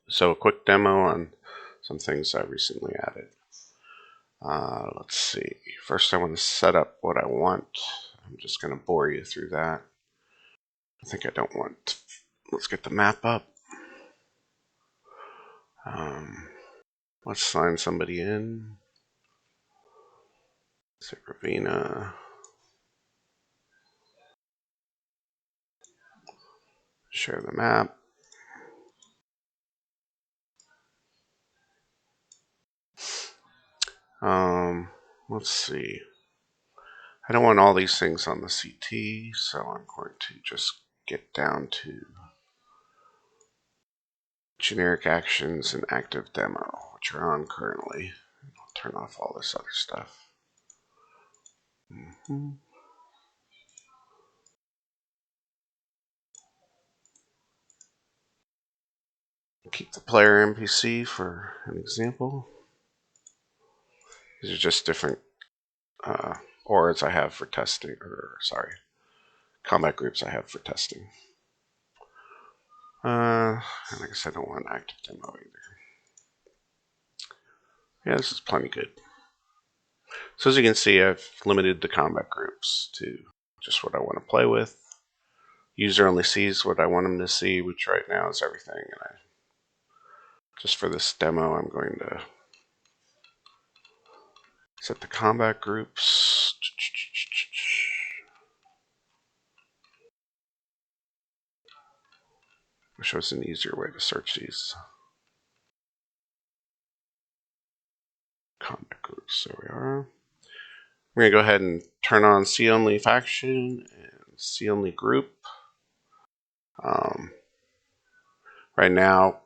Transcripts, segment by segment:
So a quick demo on some things I recently added. Let's see. First I want to set up what I want. I'm just going to bore you through that. I think I don't want... Let's get the map up. Let's sign somebody in. Say Ravina. Share the map. Let's see. I don't want all these things on the CT, so I'm going to just get down to generic actions and active demo, which are on currently. I'll turn off all this other stuff. Keep the player NPC for an example. These are just different auras I have for testing, or sorry, combat groups I have for testing. And I guess I don't want active demo either. Yeah, this is plenty good. So as you can see, I've limited the combat groups to just what I want to play with. User only sees what I want him to see, which right now is everything. And just for this demo, I'm going to set the combat groups. I'll show us an easier way to search these combat groups. There we are. We're going to go ahead and turn on see only faction and see only group. Right now,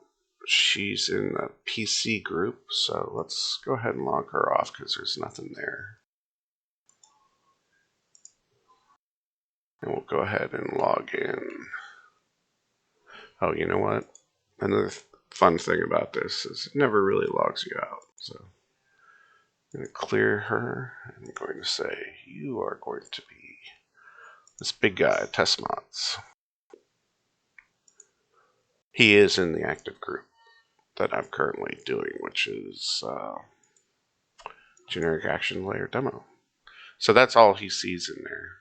she's in the PC group, so let's go ahead and log her off because there's nothing there. And we'll go ahead and log in. Oh, you know what? Another fun thing about this is it never really logs you out. So I'm going to clear her. And I'm going to say, you are going to be this big guy, test mods. He is in the active group that I'm currently doing, which is generic action layer demo. So that's all he sees in there.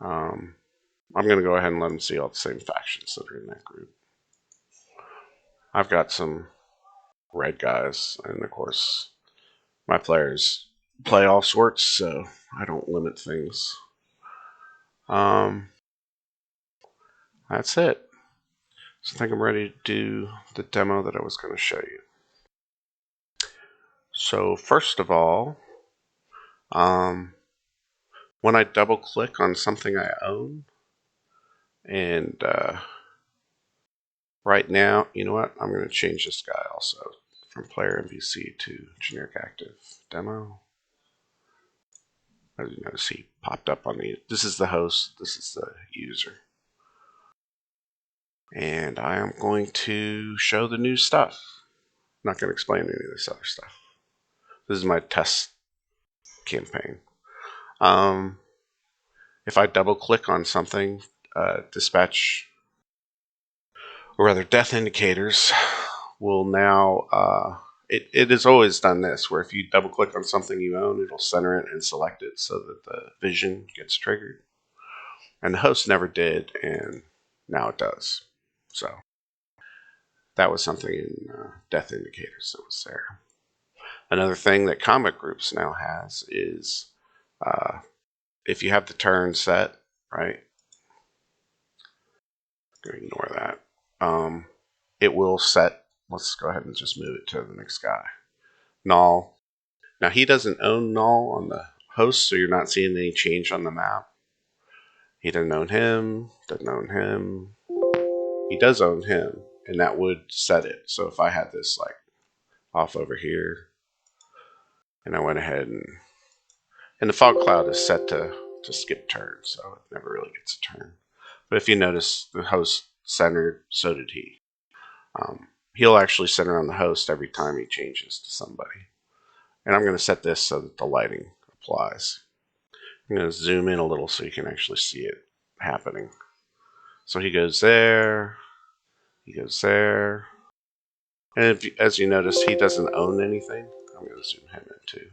I'm going to go ahead and let him see all the same factions that are in that group. I've got some red guys, and of course my players play all sorts, so I don't limit things. That's it. So I think I'm ready to do the demo that I was going to show you. So first of all, when I double click on something I own, and right now, you know what, I'm going to change this guy also from player NPC to generic active demo. As you notice, he popped up on the, this is the host, this is the user. And I am going to show the new stuff. I'm not going to explain any of this other stuff. This is my test campaign. If I double click on something, dispatch, or rather death indicators, will now, it has always done this, where if you double click on something you own, it'll center it and select it so that the vision gets triggered. And the host never did, and now it does. So that was something in death indicators that was there. Another thing that combat groups now has is if you have the turn set, right? Ignore that. It will set, let's go ahead and just move it to the next guy. Null. Now he doesn't own null on the host, so you're not seeing any change on the map. He doesn't own him, doesn't own him. He does own him, and that would set it. So if I had this like off over here, and I went ahead and the fog cloud is set to skip turns, so it never really gets a turn. But if you notice, the host centered, so did he. He'll actually center on the host every time he changes to somebody. And I'm going to set this so that the lighting applies. I'm going to zoom in a little so you can actually see it happening. So he goes there, he goes there, And as you notice, he doesn't own anything. I'm going to zoom him in too.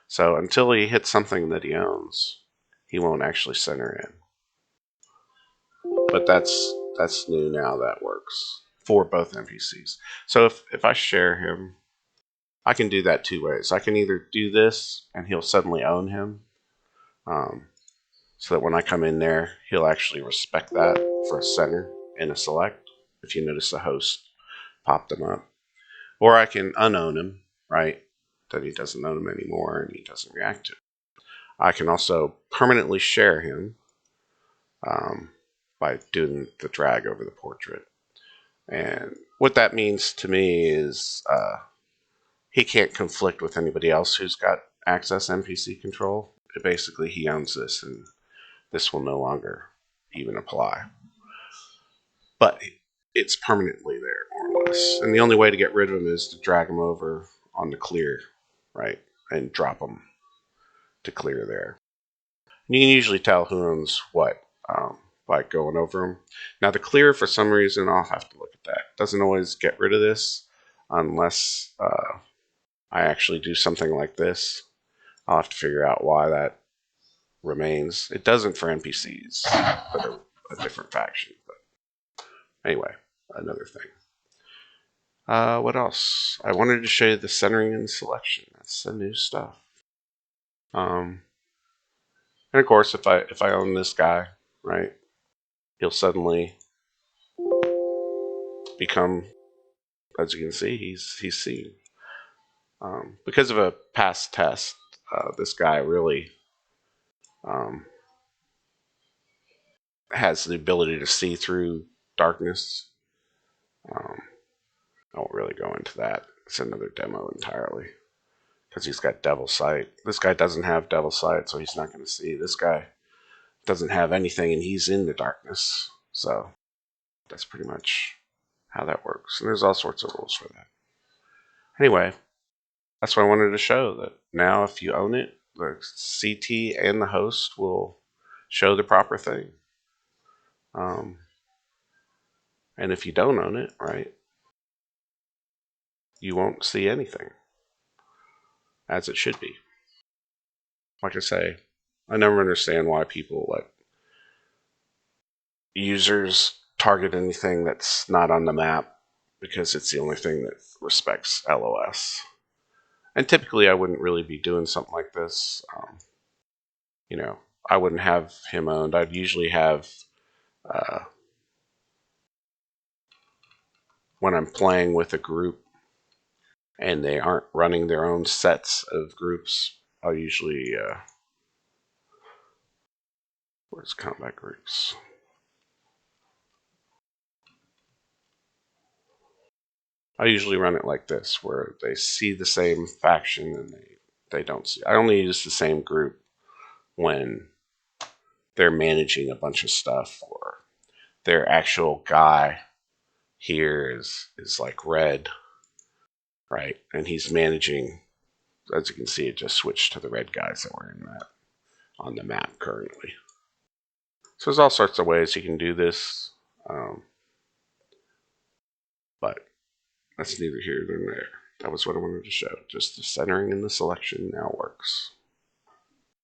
So until he hits something that he owns, he won't actually center in. But that's new now. That works for both NPCs. So if I share him, I can do that two ways. I can either do this and he'll suddenly own him, so that when I come in there, he'll actually respect that for a center and a select. If you notice the host popped him up. Or I can unown him, right? That he doesn't own him anymore and he doesn't react to it. I can also permanently share him by doing the drag over the portrait. And what that means to me is he can't conflict with anybody else who's got access NPC control. Basically, he owns this, and this will no longer even apply. But it's permanently there, more or less. And the only way to get rid of him is to drag him over on the clear, right? And drop him to clear there. And you can usually tell who owns what by going over them. Now, the clear, for some reason, I'll have to look at that. It doesn't always get rid of this unless I actually do something like this. I'll have to figure out why that remains. It doesn't for NPCs that are a different faction. But anyway, another thing. What else? I wanted to show you the centering and selection. That's the new stuff. And of course, if I own this guy, right, he'll suddenly become, as you can see, he's seen. Because of a past test, this guy really has the ability to see through darkness. I won't really go into that. It's another demo entirely. Because he's got devil sight. This guy doesn't have devil sight, so he's not going to see. This guy doesn't have anything, and he's in the darkness. So that's pretty much how that works. And there's all sorts of rules for that. Anyway, that's what I wanted to show. That now if you own it, the CT and the host will show the proper thing. And if you don't own it, right, you won't see anything, as it should be. Like I say, I never understand why people let users target anything that's not on the map, because it's the only thing that respects LOS. And typically I wouldn't really be doing something like this. I wouldn't have him owned. I'd usually have, when I'm playing with a group and they aren't running their own sets of groups, I'll usually, where's combat groups? I usually run it like this, where they see the same faction and they don't see. I only use the same group when they're managing a bunch of stuff, or their actual guy here is like red, right? And he's managing, as you can see, it just switched to the red guys that were in that on the map currently. So there's all sorts of ways you can do this, but that's neither here nor there. That was what I wanted to show. Just the centering and the selection now works.